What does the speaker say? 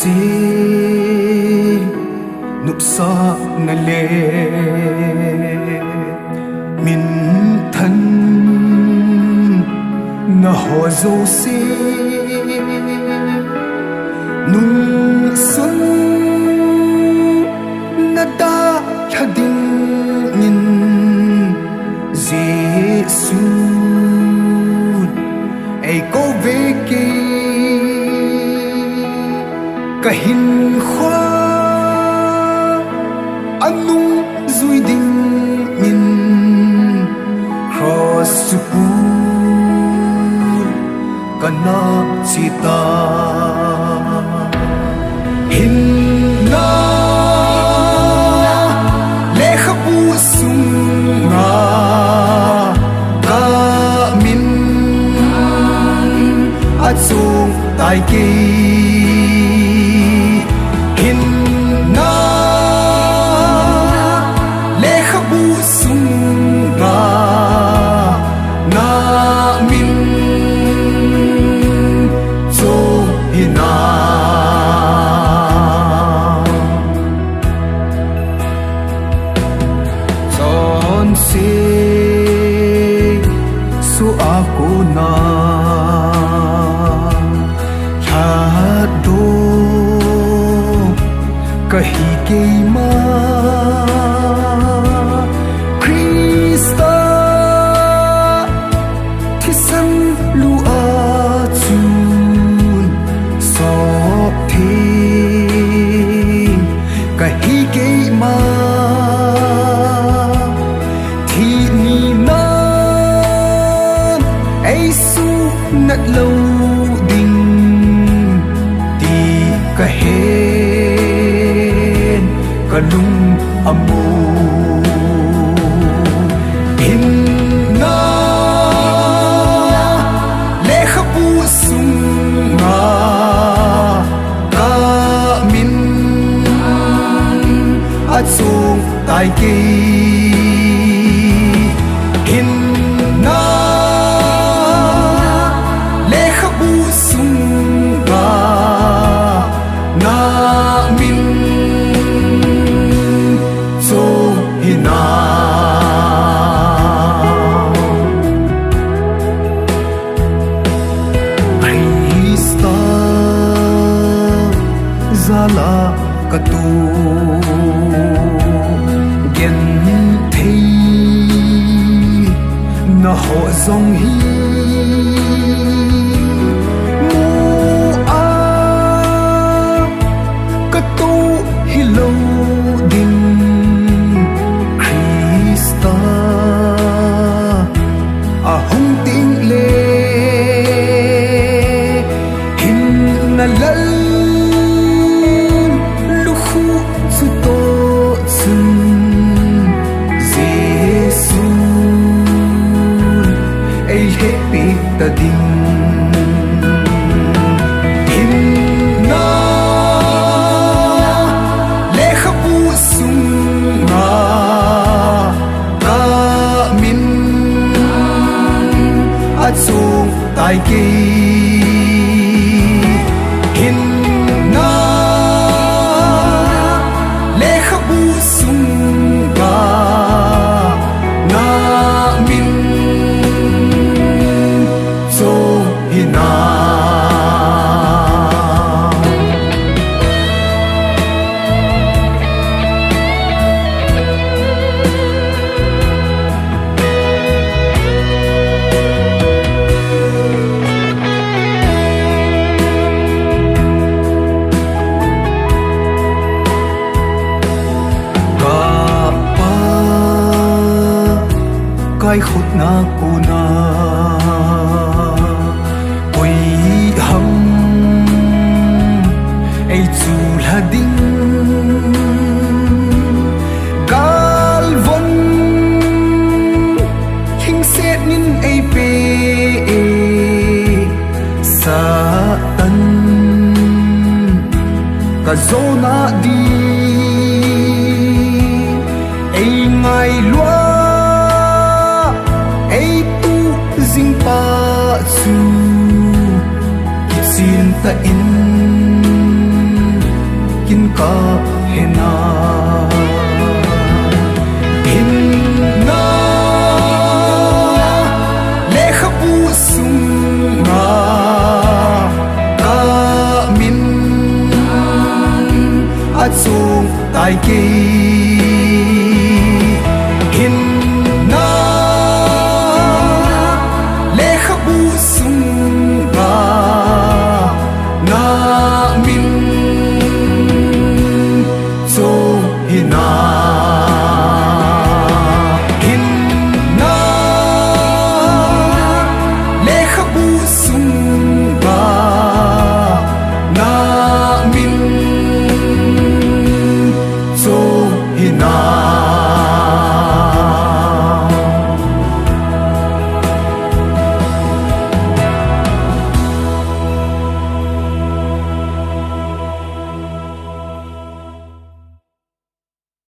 si nup sa na le min thân na ho zo si nung sun na da khading nin Giêsu ai ko ve ke kahin khoa anung zui ding in cross supu kana chita hin na le khapu sunga ka min achung tai ki hin na le khapu sunga na min cho hina son se su ako na do kahi ke ma Krista thisan lu a chun so thi kahi ke ma thi ni na ai su nat lo ding ti ka hen ka lung amu hin na le khapu sunga ka min achung tai ki hin na le khapu sunga na min cho hina Krista zala katu gen thei na ho zong hi lal lu khu su to sun Giêsu ai he pi ta ding hin na le khapu sunga ka min achung tai ki hin na le khapu sunga na min cho hina kai khut na kuna oi hum ai chu la ding gal von king set nin ai pe sa tan ka zona di ai ngai lua jing pa chu sin ta in